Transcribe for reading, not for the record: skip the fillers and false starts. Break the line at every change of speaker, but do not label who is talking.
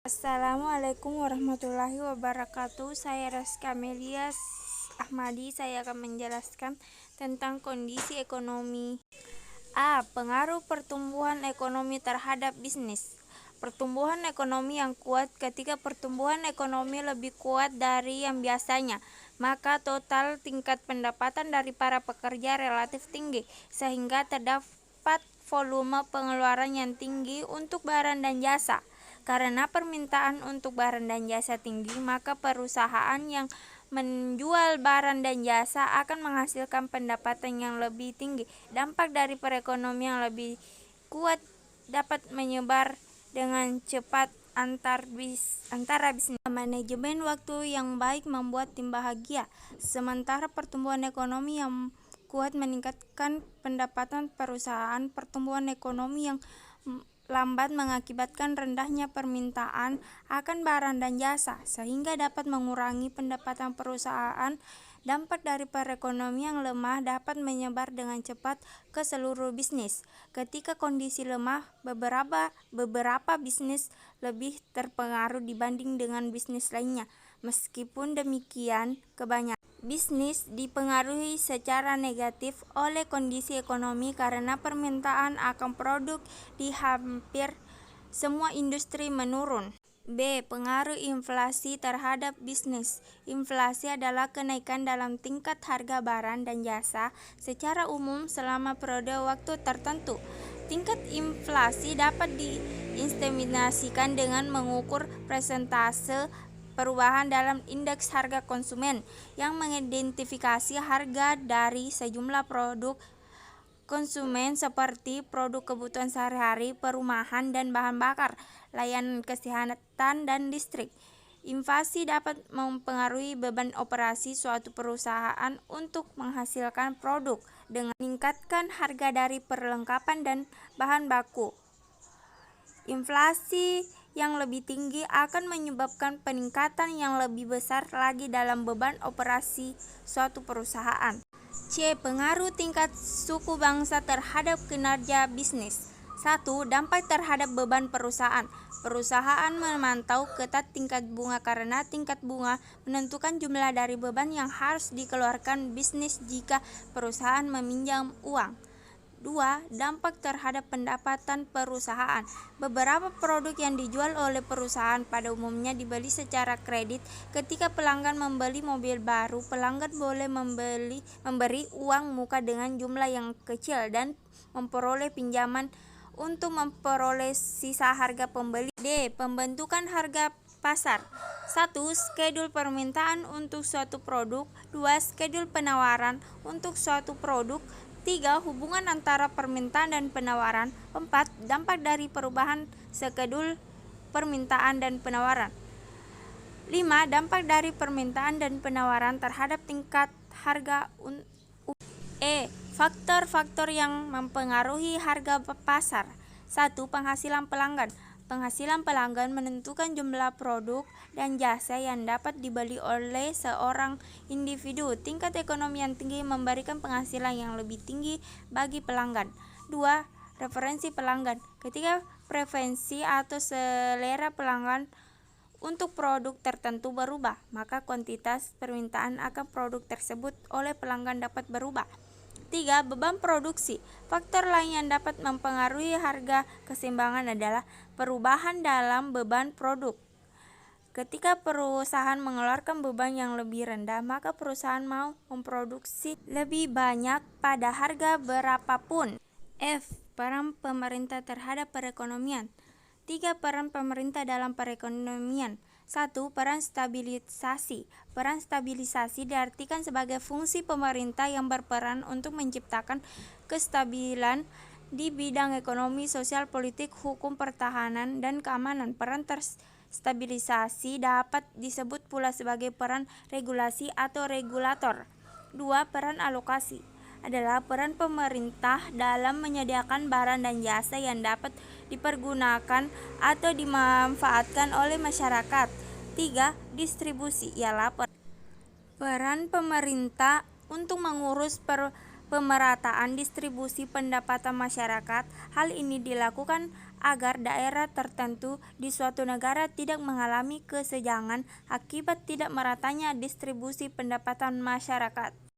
Assalamualaikum warahmatullahi wabarakatuh. Saya Raska Melias Ahmadi. Saya akan menjelaskan tentang kondisi ekonomi. Pengaruh pertumbuhan ekonomi terhadap bisnis. Pertumbuhan ekonomi yang kuat. Ketika pertumbuhan ekonomi lebih kuat dari yang biasanya, maka total tingkat pendapatan dari para pekerja relatif tinggi, sehingga terdapat volume pengeluaran yang tinggi untuk barang dan jasa. Karena permintaan untuk barang dan jasa tinggi, maka perusahaan yang menjual barang dan jasa akan menghasilkan pendapatan yang lebih tinggi. Dampak dari perekonomian yang lebih kuat dapat menyebar dengan cepat antara bisnis. Manajemen waktu yang baik membuat tim bahagia. Sementara pertumbuhan ekonomi yang kuat meningkatkan pendapatan perusahaan, pertumbuhan ekonomi yang lambat mengakibatkan rendahnya permintaan akan barang dan jasa, sehingga dapat mengurangi pendapatan perusahaan. Dampak dari perekonomian yang lemah dapat menyebar dengan cepat ke seluruh bisnis. Ketika kondisi lemah, beberapa bisnis lebih terpengaruh dibanding dengan bisnis lainnya. Meskipun demikian, kebanyakan bisnis dipengaruhi secara negatif oleh kondisi ekonomi karena permintaan akan produk di hampir semua industri menurun. Pengaruh inflasi terhadap bisnis. Inflasi adalah kenaikan dalam tingkat harga barang dan jasa secara umum selama periode waktu tertentu. Tingkat inflasi dapat diestimasikan dengan mengukur persentase perubahan dalam indeks harga konsumen yang mengidentifikasi harga dari sejumlah produk konsumen seperti produk kebutuhan sehari-hari, perumahan dan bahan bakar, layanan kesehatan dan listrik. Inflasi dapat mempengaruhi beban operasi suatu perusahaan untuk menghasilkan produk dengan meningkatkan harga dari perlengkapan dan bahan baku. Inflasi yang lebih tinggi akan menyebabkan peningkatan yang lebih besar lagi dalam beban operasi suatu perusahaan. Pengaruh tingkat suku bangsa terhadap kinerja bisnis. 1. Dampak terhadap beban perusahaan. Perusahaan memantau ketat tingkat bunga karena tingkat bunga menentukan jumlah dari beban yang harus dikeluarkan bisnis jika perusahaan meminjam uang. 2. Dampak terhadap pendapatan perusahaan. Beberapa produk yang dijual oleh perusahaan pada umumnya dibeli secara kredit. Ketika pelanggan membeli mobil baru, pelanggan boleh memberi uang muka dengan jumlah yang kecil dan memperoleh pinjaman untuk memperoleh sisa harga pembeli. Pembentukan harga pasar. 1. Skedul permintaan untuk suatu produk. 2. Skedul penawaran untuk suatu produk. 3. Hubungan antara permintaan dan penawaran. 4. Dampak dari perubahan skedul permintaan dan penawaran. 5. Dampak dari permintaan dan penawaran terhadap tingkat harga. Faktor-faktor yang mempengaruhi harga pasar. 1. Penghasilan pelanggan. Penghasilan pelanggan menentukan jumlah produk dan jasa yang dapat dibeli oleh seorang individu. Tingkat ekonomi yang tinggi memberikan penghasilan yang lebih tinggi bagi pelanggan. 2. Referensi pelanggan. Ketika preferensi atau selera pelanggan untuk produk tertentu berubah, maka kuantitas permintaan akan produk tersebut oleh pelanggan dapat berubah. 3. Beban produksi. Faktor lain yang dapat mempengaruhi harga keseimbangan adalah perubahan dalam beban produk. Ketika perusahaan mengeluarkan beban yang lebih rendah, maka perusahaan mau memproduksi lebih banyak pada harga berapapun. Peran pemerintah terhadap perekonomian. 3. Peran pemerintah dalam perekonomian. 1. Peran stabilisasi. Peran stabilisasi diartikan sebagai fungsi pemerintah yang berperan untuk menciptakan kestabilan di bidang ekonomi, sosial, politik, hukum, pertahanan, dan keamanan. Peran stabilisasi dapat disebut pula sebagai peran regulasi atau regulator. 2. Peran alokasi adalah peran pemerintah dalam menyediakan barang dan jasa yang dapat dipergunakan atau dimanfaatkan oleh masyarakat. 3. Distribusi ialah peran pemerintah untuk mengurus pemerataan distribusi pendapatan masyarakat. Hal ini dilakukan agar daerah tertentu di suatu negara tidak mengalami kesenjangan akibat tidak meratanya distribusi pendapatan masyarakat.